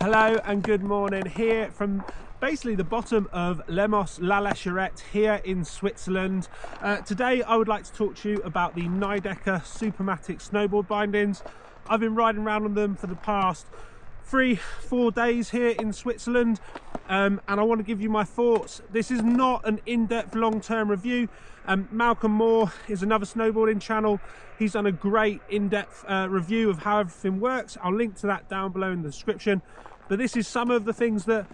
Hello and good morning here from basically the bottom of Lemos La Lecherette here in Switzerland. Today I would like to talk to you about the Nidecker Supermatic snowboard bindings. I've been riding around on them for the past 3-4 days here in Switzerland, and I want to give you my thoughts. This is not an in-depth long-term review. Malcolm Moore is another snowboarding channel. He's done a great in-depth review of how everything works. I'll link to that down below in the description. But this is some of the things that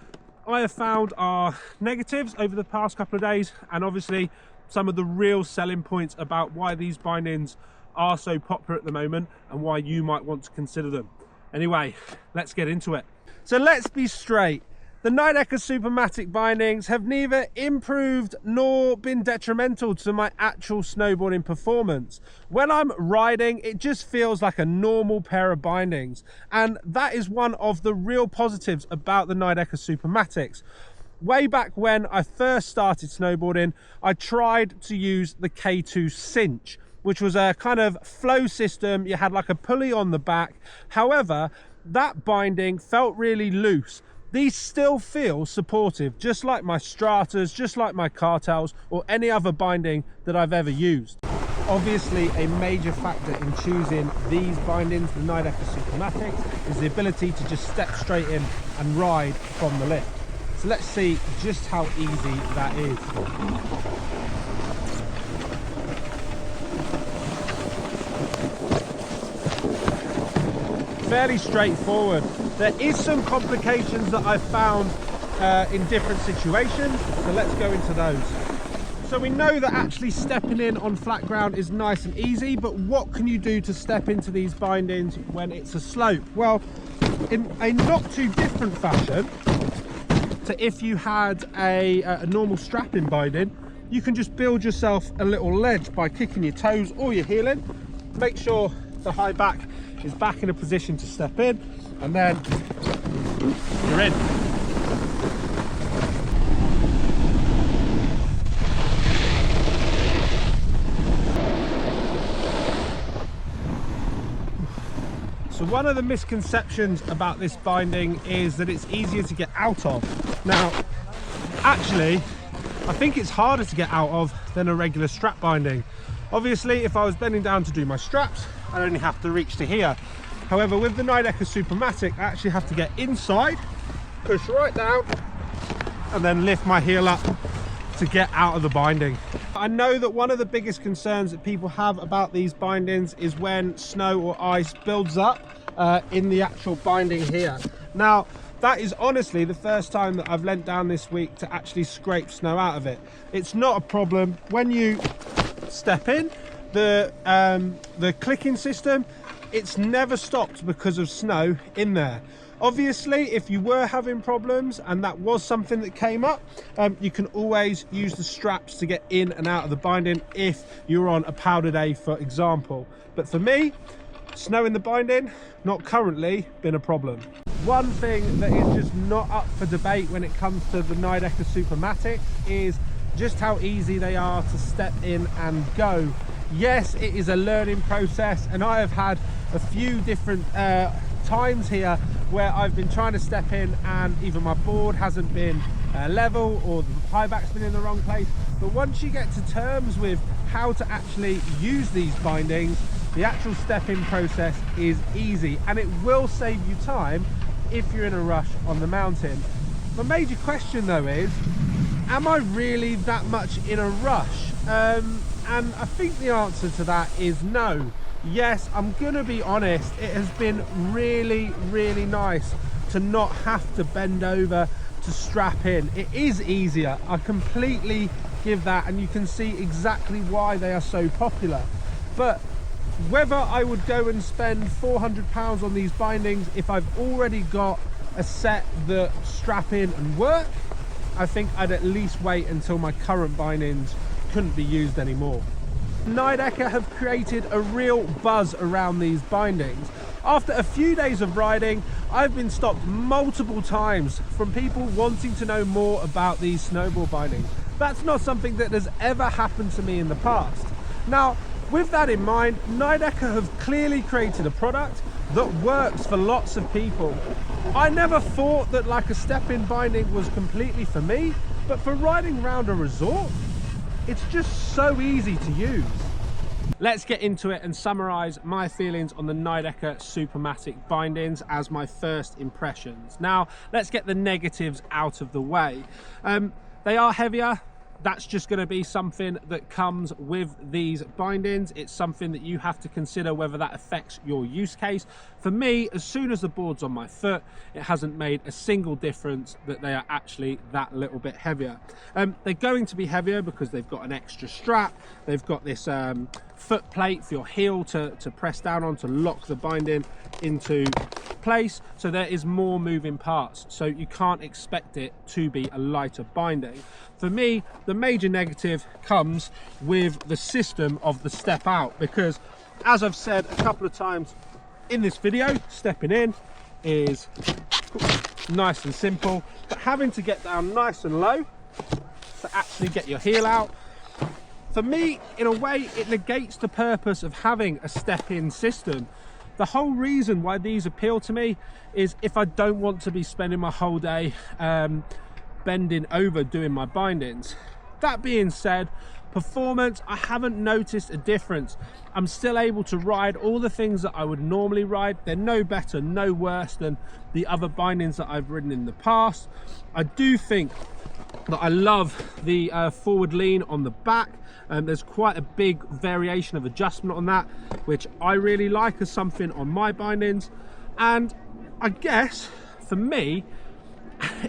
I have found are negatives over the past couple of days, and obviously some of the real selling points about why these bindings are so popular at the moment and why you might want to consider them. Anyway, let's get into it. So let's be straight. The Nidecker Supermatic bindings have neither improved nor been detrimental to my actual snowboarding performance. When I'm riding, it just feels like a normal pair of bindings, and that is one of the real positives about the Nidecker Supermatics. Way back when I first started snowboarding, I tried to use the K2 cinch, which was a kind of flow system. You had like a pulley on the back. However, that binding felt really loose. These still feel supportive, just like my Stratas, just like my Cartels, or any other binding that I've ever used. Obviously, a major factor in choosing these bindings, the Nidecker Supermatics, is the ability to just step straight in and ride from the lift. So let's see just how easy that is. Fairly straightforward. There is some complications that I've found in different situations, so let's go into those. So we know that actually stepping in on flat ground is nice and easy, but what can you do to step into these bindings when it's a slope? Well, in a not too different fashion to if you had a normal strapping binding, you can just build yourself a little ledge by kicking your toes or your heel in. Make sure the high back is back in a position to step in, and then you're in. So one of the misconceptions about this binding is that it's easier to get out of. Now, actually, I think it's harder to get out of than a regular strap binding. Obviously, if I was bending down to do my straps, I'd only have to reach to here. However, with the Nidecker Supermatic, I actually have to get inside, push right down, and then lift my heel up to get out of the binding. I know that one of the biggest concerns that people have about these bindings is when snow or ice builds up in the actual binding here. Now, that is honestly the first time that I've leant down this week to actually scrape snow out of it. It's not a problem. When you step in, the clicking system, it's never stopped because of snow in there. Obviously, if you were having problems and that was something that came up, you can always use the straps to get in and out of the binding if you're on a powder day, for example. But for me, snow in the binding, not currently been a problem. One thing that is just not up for debate when it comes to the Nidecker Supermatic is just how easy they are to step in and go. Yes, it is a learning process, and I have had a few different times here where I've been trying to step in and either my board hasn't been level or the high back's been in the wrong place. But once you get to terms with how to actually use these bindings, the actual step-in process is easy, and it will save you time if you're in a rush on the mountain. My major question though is, am I really that much in a rush? And I think the answer to that is no. Yes, I'm gonna be honest, it has been really, really nice to not have to bend over to strap in. It is easier, I completely give that, and you can see exactly why they are so popular. But whether I would go and spend £400 on these bindings if I've already got a set that strap in and work, I think I'd at least wait until my current bindings couldn't be used anymore. Nidecker have created a real buzz around these bindings. After a few days of riding, I've been stopped multiple times from people wanting to know more about these snowboard bindings. That's not something that has ever happened to me in the past. Now, with that in mind, Nidecker have clearly created a product that works for lots of people. I never thought that like a step-in binding was completely for me, but for riding around a resort, it's just so easy to use. Let's get into it and summarize my feelings on the Nidecker Supermatic bindings as my first impressions. Now, let's get the negatives out of the way. They are heavier. That's just going to be something that comes with these bindings. It's something that you have to consider whether that affects your use case. For me, as soon as the board's on my foot, it hasn't made a single difference that they are actually that little bit heavier. They're going to be heavier because they've got an extra strap. They've got this foot plate for your heel to press down on to lock the binding into place. So there is more moving parts. So you can't expect it to be a lighter binding. For me, the major negative comes with the system of the step out, because as I've said a couple of times in this video, stepping in is nice and simple, but having to get down nice and low to actually get your heel out, for me, in a way, it negates the purpose of having a step-in system. The whole reason why these appeal to me is if I don't want to be spending my whole day bending over doing my bindings. That being said, performance, I haven't noticed a difference. I'm still able to ride all the things that I would normally ride. They're no better, no worse than the other bindings that I've ridden in the past. I do think that I love the forward lean on the back. There's quite a big variation of adjustment on that, which I really like as something on my bindings. And I guess for me,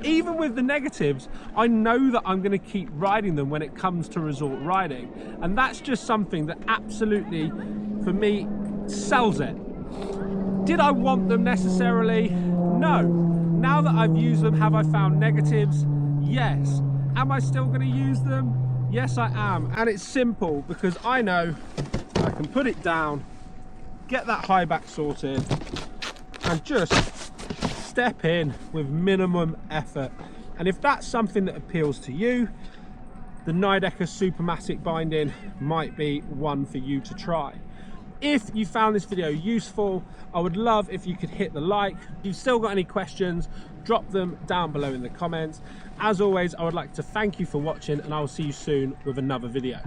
even with the negatives, I know that I'm going to keep riding them when it comes to resort riding, and that's just something that absolutely, for me, sells it. Did I want them necessarily? No. Now that I've used them, have I found negatives? Yes. Am I still going to use them? Yes, I am. And it's simple, because I know I can put it down, get that high back sorted, and just step in with minimum effort. And if that's something that appeals to you, the Nidecker Supermatic binding might be one for you to try. If you found this video useful, I would love if you could hit the like. If you've still got any questions, drop them down below in the comments. As always, I would like to thank you for watching, and I will see you soon with another video.